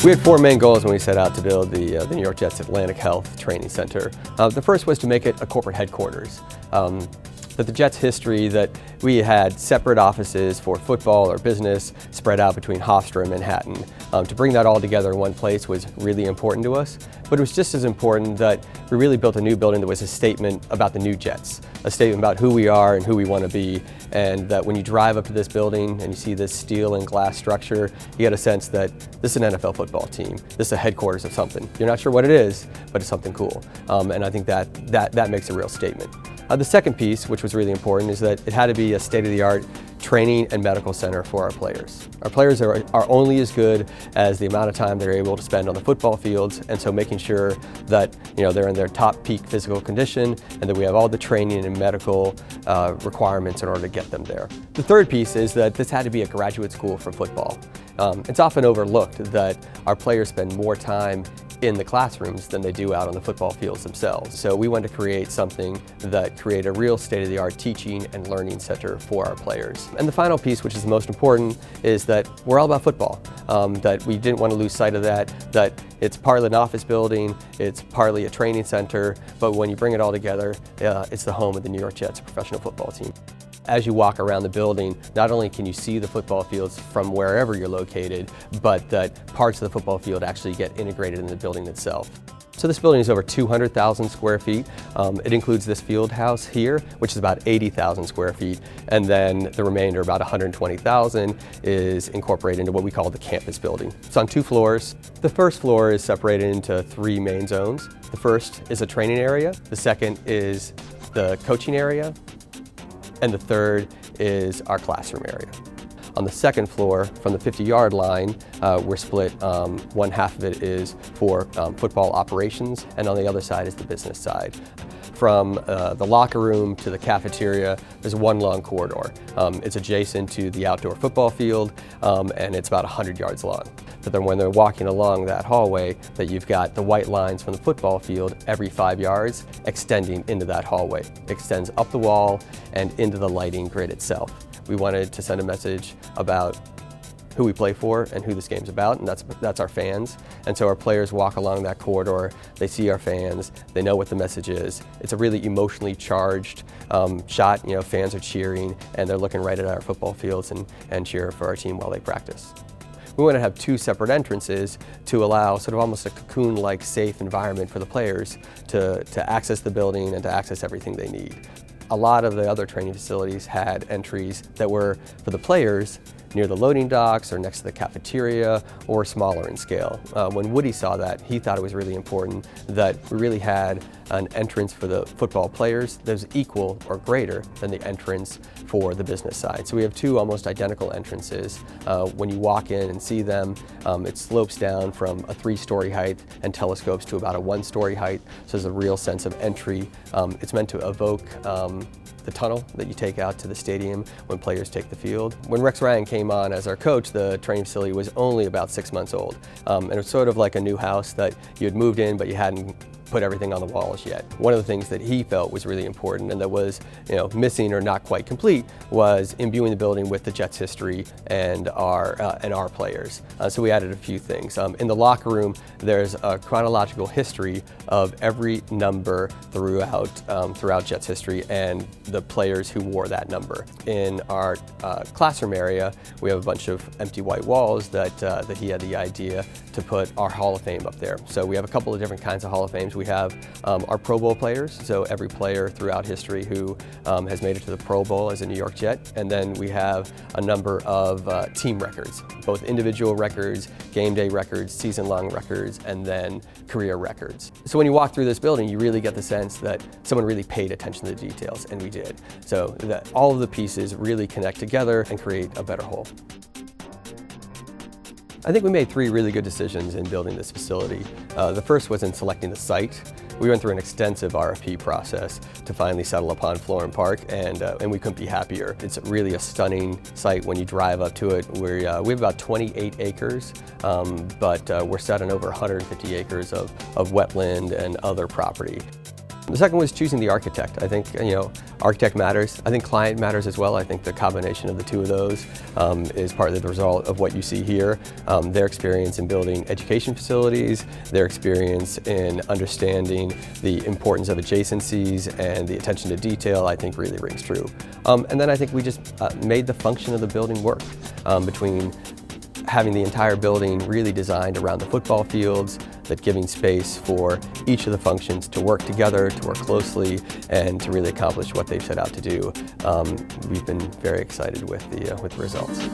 We had four main goals when we set out to build the New York Jets Atlantic Health Training Center. The first was to make it a corporate headquarters. That the Jets' history, that we had separate offices for football or business spread out between Hofstra and Manhattan. To bring that all together in one place was really important to us, but it was just as important that we really built a new building that was a statement about the new Jets, a statement about who we are and who we want to be, and that when you drive up to this building and you see this steel and glass structure, you get a sense that this is an NFL football team. This is a headquarters of something. You're not sure what it is, but it's something cool, and I think that makes a real statement. The second piece, which was really important, is that it had to be a state-of-the-art training and medical center for our players. Our players are only as good as the amount of time they're able to spend on the football fields, and so making sure that they're in their top peak physical condition and that we have all the training and medical requirements in order to get them there. The third piece is that this had to be a graduate school for football. It's often overlooked that our players spend more time in the classrooms than they do out on the football fields themselves. So we wanted to create something that created a real state-of-the-art teaching and learning center for our players. And the final piece, which is the most important, is that we're all about football. That we didn't want to lose sight of that it's partly an office building, it's partly a training center, but when you bring it all together, it's the home of the New York Jets professional football team. As you walk around the building, not only can you see the football fields from wherever you're located, but that parts of the football field actually get integrated in the building itself. So this building is over 200,000 square feet. It includes this field house here, which is about 80,000 square feet, and then the remainder, about 120,000, is incorporated into what we call the campus building. It's on 2 floors. The first floor is separated into 3 main zones. The first is a training area, the second is the coaching area, and the third is our classroom area. On the second floor, from the 50-yard line, we're split. One half of it is for football operations, and on the other side is the business side. From the locker room to the cafeteria, there's one long corridor. It's adjacent to the outdoor football field, and it's about 100 yards long. But then when they're walking along that hallway, that you've got the white lines from the football field every 5 yards extending into that hallway. It extends up the wall and into the lighting grid itself. We wanted to send a message about who we play for and who this game's about, and that's our fans. And so our players walk along that corridor, they see our fans, they know what the message is. It's a really emotionally charged shot. Fans are cheering and they're looking right at our football fields and cheer for our team while they practice. We want to have 2 separate entrances to allow sort of almost a cocoon-like safe environment for the players to access the building and to access everything they need. A lot of the other training facilities had entries that were for the players near the loading docks or next to the cafeteria or smaller in scale. When Woody saw that, he thought it was really important that we really had an entrance for the football players that was equal or greater than the entrance for the business side. So we have 2 almost identical entrances. When you walk in and see them, it slopes down from a 3-story height and telescopes to about a 1-story height. So there's a real sense of entry. It's meant to evoke the tunnel that you take out to the stadium when players take the field. When Rex Ryan came on as our coach, the training facility was only about 6 months old. And it was sort of like a new house that you had moved in, but you hadn't put everything on the walls yet. One of the things that he felt was really important and that was missing or not quite complete was imbuing the building with the Jets' history and our players. So we added a few things. In the locker room, there's a chronological history of every number throughout Jets' history and the players who wore that number. In our classroom area, we have a bunch of empty white walls that he had the idea to put our Hall of Fame up there. So we have a couple of different kinds of Hall of Fames. We have our Pro Bowl players, so every player throughout history who has made it to the Pro Bowl as a New York Jet. And then we have a number of team records, both individual records, game day records, season-long records, and then career records. So when you walk through this building, you really get the sense that someone really paid attention to the details, and we did. So that all of the pieces really connect together and create a better whole. I think we made 3 really good decisions in building this facility. The first was in selecting the site. We went through an extensive RFP process to finally settle upon Florham Park, and we couldn't be happier. It's really a stunning site when you drive up to it. We have about 28 acres, but we're set on over 150 acres of wetland and other property. The second was choosing the architect. I think, architect matters. I think client matters as well. I think the combination of the two of those is part of the result of what you see here. Their experience in building education facilities, their experience in understanding the importance of adjacencies and the attention to detail, I think really rings true. And then I think we just made the function of the building work between having the entire building really designed around the football fields, that giving space for each of the functions to work together, to work closely, and to really accomplish what they've set out to do. We've been very excited with the results.